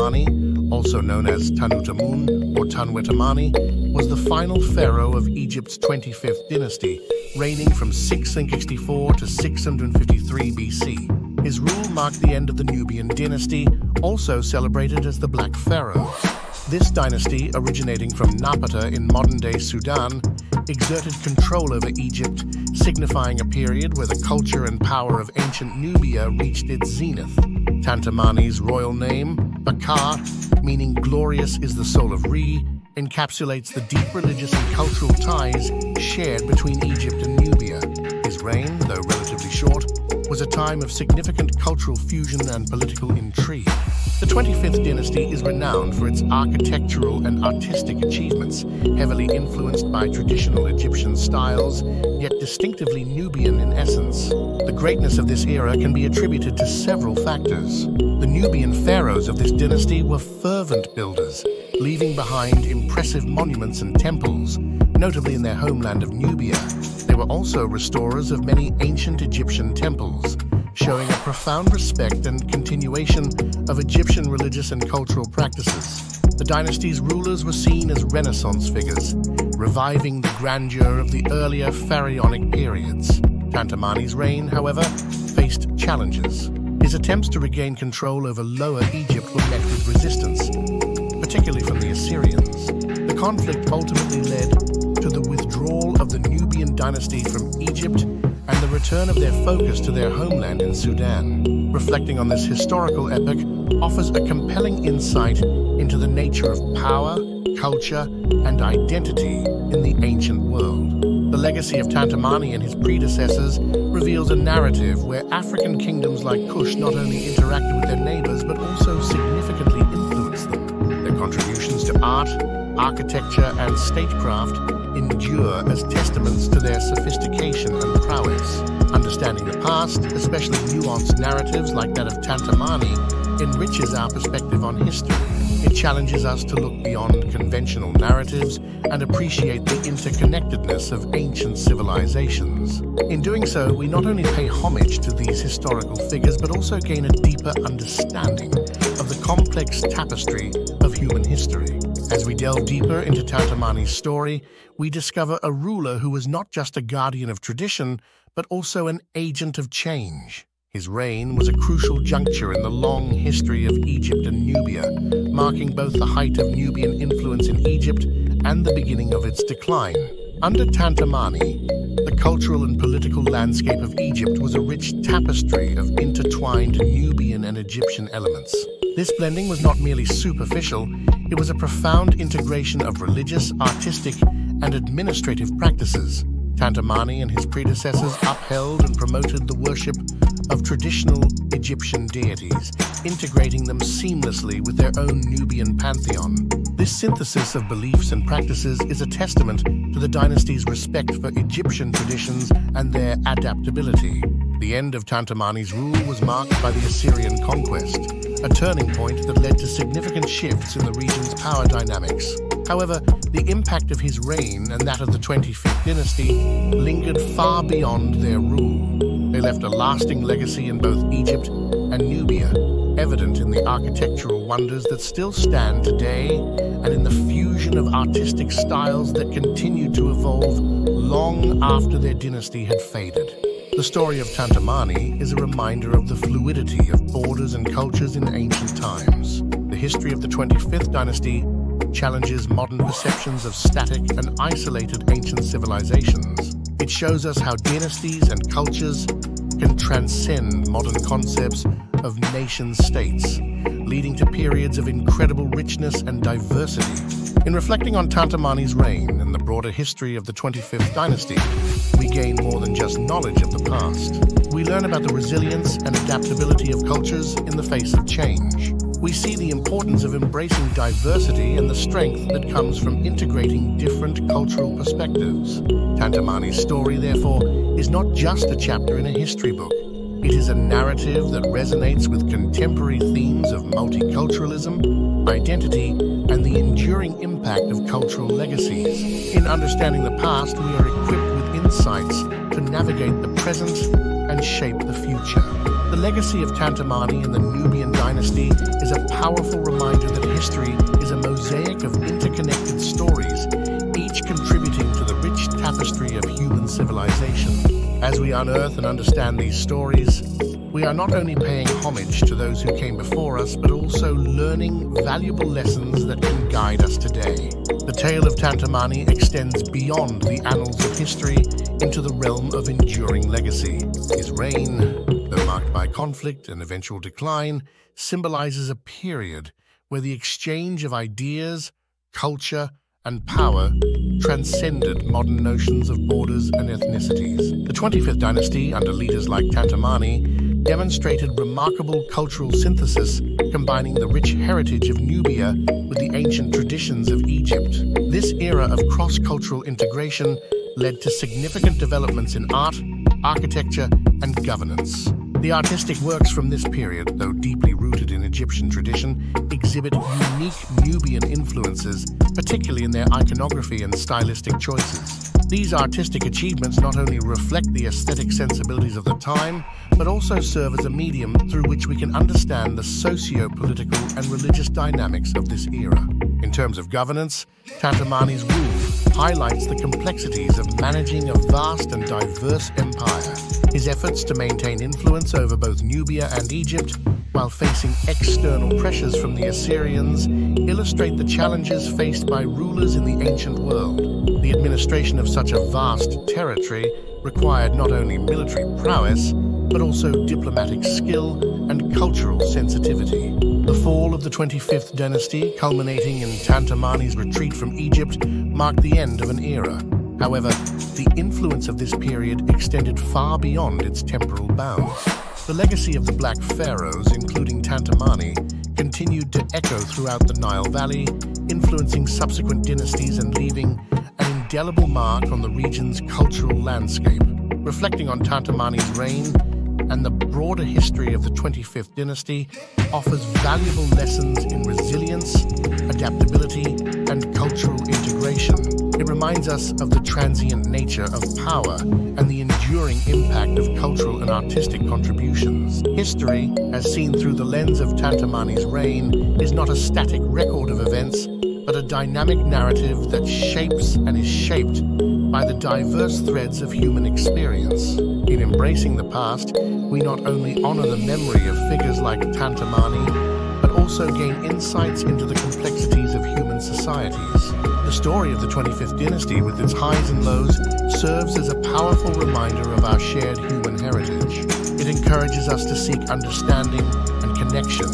Tantamani, also known as Tanutamun or Tanwetamani, was the final pharaoh of Egypt's 25th dynasty, reigning from 664 to 653 BC. His rule marked the end of the Nubian Dynasty, also celebrated as the Black Pharaohs. This dynasty, originating from Napata in modern-day Sudan, exerted control over Egypt, signifying a period where the culture and power of ancient Nubia reached its zenith. Tantamani's royal name, Bakare, meaning glorious is the soul of Re, encapsulates the deep religious and cultural ties shared between Egypt and Nubia. His reign, though relatively short, was a time of significant cultural fusion and political intrigue. The 25th dynasty is renowned for its architectural and artistic achievements, heavily influenced by traditional Egyptian styles, yet distinctively Nubian in essence. The greatness of this era can be attributed to several factors. The Nubian pharaohs of this dynasty were fervent builders, leaving behind impressive monuments and temples, notably in their homeland of Nubia. They were also restorers of many ancient Egyptian temples, showing a profound respect and continuation of Egyptian religious and cultural practices. The dynasty's rulers were seen as Renaissance figures, reviving the grandeur of the earlier pharaonic periods. Tantamani's reign, however, faced challenges. His attempts to regain control over Lower Egypt were met with resistance, particularly from the Assyrians. The conflict ultimately led to the withdrawal of the Nubian dynasty from Egypt and the return of their focus to their homeland in Sudan. Reflecting on this historical epoch offers a compelling insight into the nature of power, culture, and identity in the ancient world. The legacy of Tantamani and his predecessors reveals a narrative where African kingdoms like Kush not only interacted with their neighbors but also significantly influenced them. Their contributions to art, architecture, and statecraft endure as testaments to their sophistication and prowess. Understanding the past, especially nuanced narratives like that of Tantamani, enriches our perspective on history. It challenges us to look beyond conventional narratives and appreciate the interconnectedness of ancient civilizations. In doing so, we not only pay homage to these historical figures, but also gain a deeper understanding of the complex tapestry of human history. As we delve deeper into Tantamani's story, we discover a ruler who was not just a guardian of tradition, but also an agent of change. His reign was a crucial juncture in the long history of Egypt and Nubia, marking both the height of Nubian influence in Egypt and the beginning of its decline. Under Tantamani, the cultural and political landscape of Egypt was a rich tapestry of intertwined Nubian and Egyptian elements. This blending was not merely superficial, it was a profound integration of religious, artistic, and administrative practices. Tantamani and his predecessors upheld and promoted the worship of traditional Egyptian deities, integrating them seamlessly with their own Nubian pantheon. This synthesis of beliefs and practices is a testament to the dynasty's respect for Egyptian traditions and their adaptability. The end of Tantamani's rule was marked by the Assyrian conquest, a turning point that led to significant shifts in the region's power dynamics. However, the impact of his reign and that of the 25th dynasty lingered far beyond their rule. They left a lasting legacy in both Egypt and Nubia, evident in the architectural wonders that still stand today and in the fusion of artistic styles that continued to evolve long after their dynasty had faded. The story of Tantamani is a reminder of the fluidity of borders and cultures in ancient times. The history of the 25th dynasty challenges modern perceptions of static and isolated ancient civilizations. It shows us how dynasties and cultures can transcend modern concepts of nation-states, leading to periods of incredible richness and diversity. In reflecting on Tantamani's reign and the broader history of the 25th dynasty, we gain more than just knowledge of the past. We learn about the resilience and adaptability of cultures in the face of change. We see the importance of embracing diversity and the strength that comes from integrating different cultural perspectives. Tantamani's story, therefore, is not just a chapter in a history book. It is a narrative that resonates with contemporary themes of multiculturalism, identity, and the enduring impact of cultural legacies. In understanding the past, we are equipped with insights to navigate the present and shape the future. The legacy of Tantamani and the Nubian Dynasty is a powerful reminder that history is a mosaic of interconnected stories, each contributing to the rich tapestry of human civilization. As we unearth and understand these stories, we are not only paying homage to those who came before us, but also learning valuable lessons that can guide us today. The tale of Tantamani extends beyond the annals of history into the realm of enduring legacy. His reign, though marked by conflict and eventual decline, symbolizes a period where the exchange of ideas, culture, and power transcended modern notions of borders and ethnicities. The 25th dynasty, under leaders like Tantamani, demonstrated remarkable cultural synthesis, combining the rich heritage of Nubia with the ancient traditions of Egypt. This era of cross-cultural integration led to significant developments in art, architecture, and governance. The artistic works from this period, though deeply rooted in Egyptian tradition, exhibit unique Nubian influences, particularly in their iconography and stylistic choices. These artistic achievements not only reflect the aesthetic sensibilities of the time, but also serve as a medium through which we can understand the socio-political and religious dynamics of this era. In terms of governance, Tantamani's rule highlights the complexities of managing a vast and diverse empire. His efforts to maintain influence over both Nubia and Egypt, while facing external pressures from the Assyrians, illustrate the challenges faced by rulers in the ancient world. The administration of such a vast territory required not only military prowess, but also diplomatic skill and cultural sensitivity. The fall of the 25th dynasty, culminating in Tantamani's retreat from Egypt, marked the end of an era. However, the influence of this period extended far beyond its temporal bounds. The legacy of the Black Pharaohs, including Tantamani, continued to echo throughout the Nile Valley, influencing subsequent dynasties and leaving an indelible mark on the region's cultural landscape. Reflecting on Tantamani's reign and the broader history of the 25th dynasty offers valuable lessons in resilience, adaptability, and cultural integration. It reminds us of the transient nature of power and the enduring impact of cultural and artistic contributions. History, as seen through the lens of Tantamani's reign, is not a static record of events, but a dynamic narrative that shapes and is shaped by the diverse threads of human experience. In embracing the past, we not only honor the memory of figures like Tantamani, but also gain insights into the complexities of human societies. The story of the 25th dynasty, with its highs and lows, serves as a powerful reminder of our shared human heritage. It encourages us to seek understanding and connection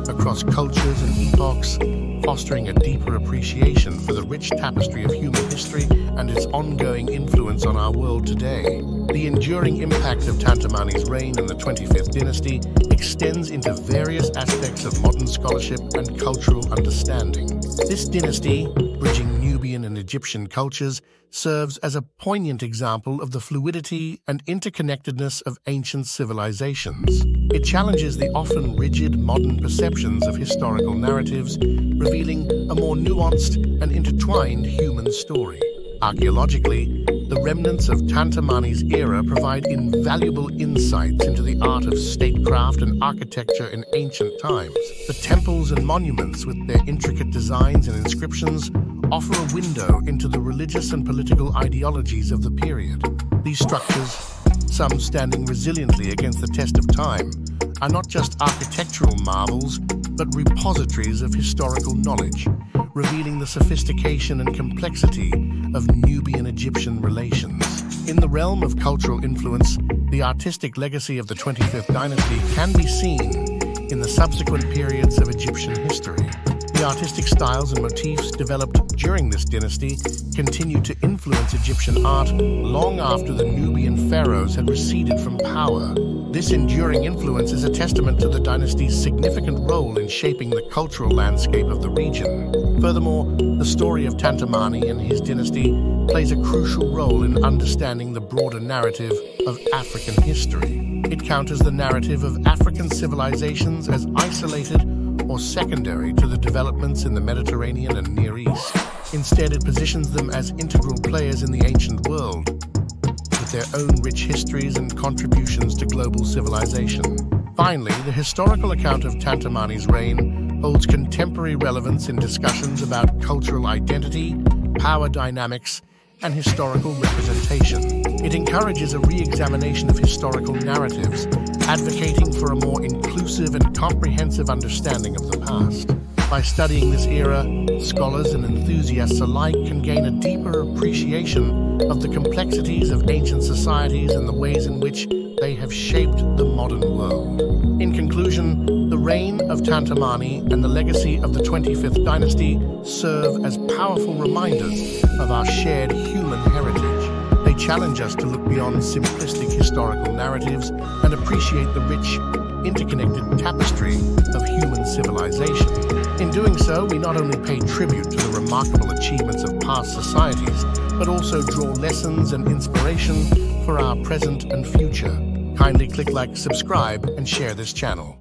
across cultures and epochs, fostering a deeper appreciation for the rich tapestry of human history and its ongoing influence on our world today. The enduring impact of Tantamani's reign in the 25th dynasty extends into various aspects of modern scholarship and cultural understanding. This dynasty, bridging Nubian and Egyptian cultures, serves as a poignant example of the fluidity and interconnectedness of ancient civilizations. It challenges the often rigid modern perceptions of historical narratives, revealing a more nuanced and intertwined human story. Archaeologically, the remnants of Tantamani's era provide invaluable insights into the art of statecraft and architecture in ancient times. The temples and monuments, with their intricate designs and inscriptions, offer a window into the religious and political ideologies of the period. These structures, some standing resiliently against the test of time, are not just architectural marvels, but repositories of historical knowledge, revealing the sophistication and complexity of Nubian-Egyptian relations. In the realm of cultural influence, the artistic legacy of the 25th dynasty can be seen in the subsequent periods of Egyptian history. The artistic styles and motifs developed during this dynasty continued to influence Egyptian art long after the Nubian pharaohs had receded from power. This enduring influence is a testament to the dynasty's significant role in shaping the cultural landscape of the region. Furthermore, the story of Tantamani and his dynasty plays a crucial role in understanding the broader narrative of African history. It counters the narrative of African civilizations as isolated or secondary to the developments in the Mediterranean and Near East. Instead, it positions them as integral players in the ancient world. The with their own rich histories and contributions to global civilization. Finally, the historical account of Tantamani's reign holds contemporary relevance in discussions about cultural identity, power dynamics, and historical representation. It encourages a re-examination of historical narratives, advocating for a more inclusive and comprehensive understanding of the past. By studying this era, scholars and enthusiasts alike can gain a deeper appreciation of the complexities of ancient societies and the ways in which they have shaped the modern world. In conclusion, the reign of Tantamani and the legacy of the 25th dynasty serve as powerful reminders of our shared human heritage. They challenge us to look beyond simplistic historical narratives and appreciate the rich, interconnected tapestry of human civilization. In doing so, we not only pay tribute to the remarkable achievements of past societies, but also draw lessons and inspiration for our present and future. Kindly click like, subscribe, and share this channel.